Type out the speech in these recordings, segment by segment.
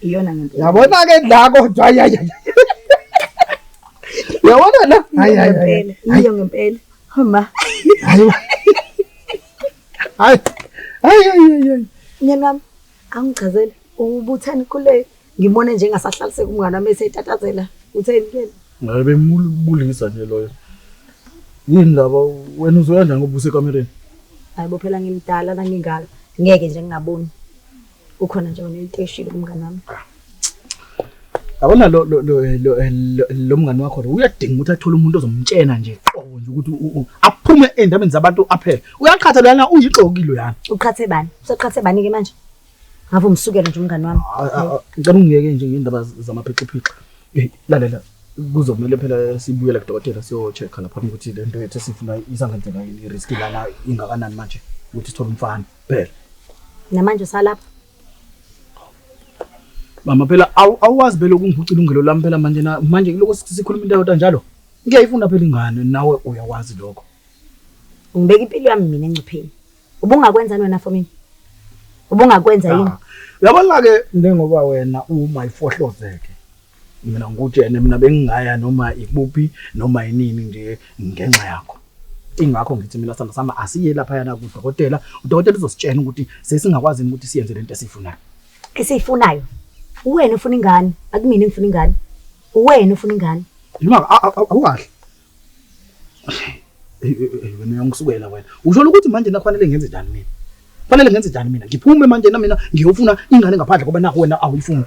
iyona ngempela. Yabona ke la kodwa hayi. Yabona la. Hayi. Iyo ngempela. Hamba. Hayi. Nyana wami angichazele ubuthani kule ngibone nje ngasahlaliseka umngane wami esetatazela utheni ke? Ngabe mulungisa nje loyo. Yini laba wena uzoya njani ngoba usekamereni? Hayibo phela ngimdala la ngingala ngeke nje ngingaboni. Ukhona nje unenteshile umngane wami. Yabona lo mngane wakho uyadinga ukuthi athole umuntu ozomtshena nje qobo nje ukuthi aphume endabeni zabantu aphela. Uyaqhatha lana uyixokile yana. Uqhathe bani? Useqhathe bani ke manje? Ngabe umsukela nje umngane wami. Ngicela ungiyeke nje ngendaba zamaphixiphixa. Lalela kuzomela phela sibuyele kudokotela siyo-check lapha ukuthi lento yethu sifuna isangenzeka yini risk lana ingakanani manje ukuthi sithole umfana phela. Namanje usalapha. Mama phela awazi phela ukungibucila ungelo lami phela manje lokho sikhuluma into yodwa njalo. Ngiyayifuna phela ingane nawe uyawazi lokho. Ungibeka impilo yami mina encipheni. Ubungakwenzani wena for mina? Ubungakwenza yini? Uyabona ke njengoba wena umayifohlozeke. Mina ngikutshene mina bengingaya noma ikuphi noma yinini nje ngenxa yakho. Ingakho ngithi mina sanda sami asiye lapha yana kudokotela. Udokotela uzositshena ukuthi sesingakwazi ukuthi siyenze lento esiyifunayo. Esiyifunayo. Uwena ufuna ingane, akumina ngifuna ingane. Uwena ufuna ingane. Noma awukahle. Wena uyangisukela wena. Usho ukuthi manje nakufanele ngenze njani mina? Fanele ngenze njani mina? Ngiphume manje na mina ngiyofuna ingane ngaphandle ngoba naku wena awuyifuni.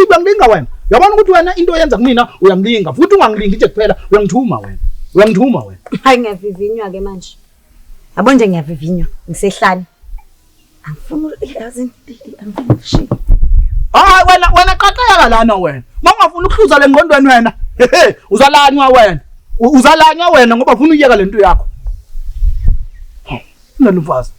Uyangilinga wena. Uyabona ukuthi wena into oyenza kumina uyangilinga futhi ungangilingi nje kuphela uyangithuma wena. Uyangithuma wena. Hayi ngiyavivinywa ke manje. Yabo nje ngiyavivinywa ngisehlani. Angifuni yazi angifuni shi. Hayi wena qaqeka lana wena. Mangafuna ukuhluza le ngqondweni wena. Uzalanywa wena. Uzalanywa wena ngoba ufuna uyeka lento yakho. Nalumfazi.